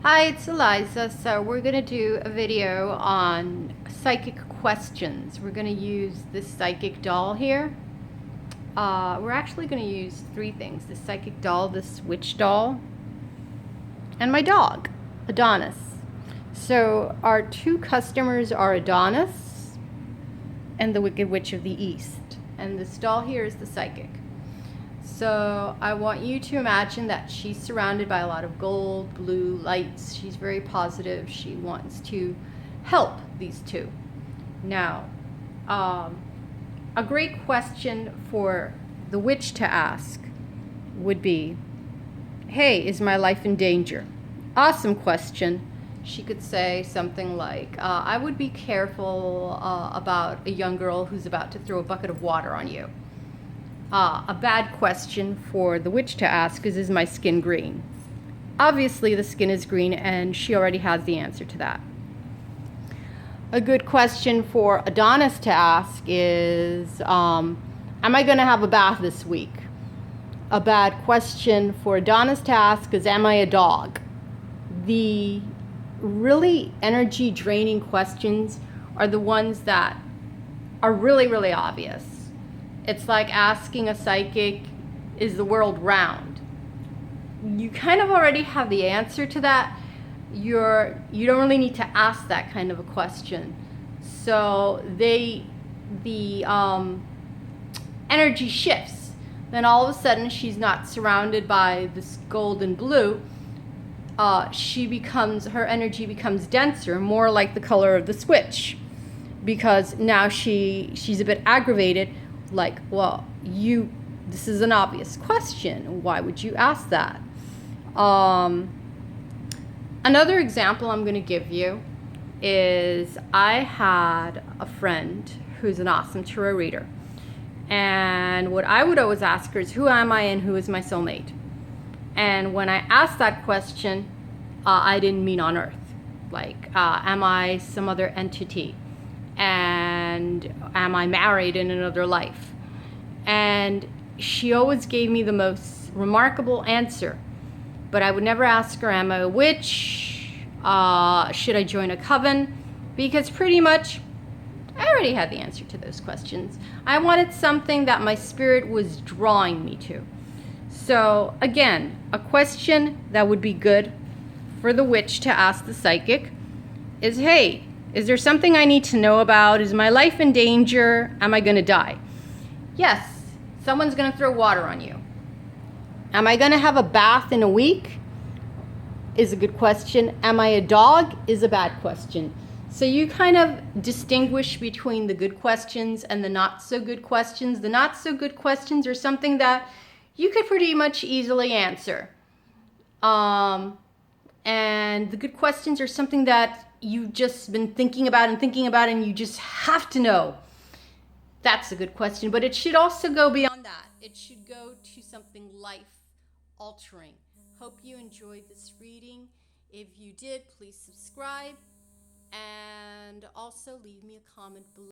Hi, it's Eliza. So we're going to do a video on psychic questions. We're going to use this psychic doll here. We're actually going to use three things: this psychic doll, this witch doll, and my dog, Adonis. So our two customers are Adonis and the Wicked Witch of the East. And this doll here is the psychic. So I want you to imagine that she's surrounded by a lot of gold, blue lights. She's very positive. She wants to help these two. Now, a great question for the witch to ask would be, hey, is my life in danger? Awesome question. She could say something like, I would be careful about a young girl who's about to throw a bucket of water on you. A bad question for the witch to ask is my skin green? Obviously the skin is green and she already has the answer to that. A good question for Adonis to ask is, am I going to have a bath this week? A bad question for Adonis to ask is, am I a dog? The really energy draining questions are the ones that are really, really obvious. It's like asking a psychic, is the world round? You kind of already have the answer to that. You don't really need to ask that kind of a question. So the energy shifts. Then all of a sudden she's not surrounded by this gold and blue. Her energy becomes denser, more like the color of the switch, because now she's a bit aggravated. Like, well, this is an obvious question. Why would you ask that? Another example I'm going to give you is I had a friend who's an awesome tarot reader. And what I would always ask her is, who am I and who is my soulmate? And when I asked that question, I didn't mean on earth. Like, am I some other entity? And am I married in another life? And she always gave me the most remarkable answer. But I would never ask her, am I a witch? Should I join a coven? Because pretty much I already had the answer to those questions. I wanted something that my spirit was drawing me to. So again, a question that would be good for the witch to ask the psychic is, hey, is there something I need to know about? Is my life in danger? Am I going to die? Yes, someone's going to throw water on you. Am I going to have a bath in a week? Is a good question. Am I a dog? Is a bad question. So you kind of distinguish between the good questions and the not so good questions. The not so good questions are something that you could pretty much easily answer. And the good questions are something that you've just been thinking about and you just have to know. That's a good question, but it should also go beyond that. It should go to something life-altering. Hope you enjoyed this reading. If you did, please subscribe and also leave me a comment below.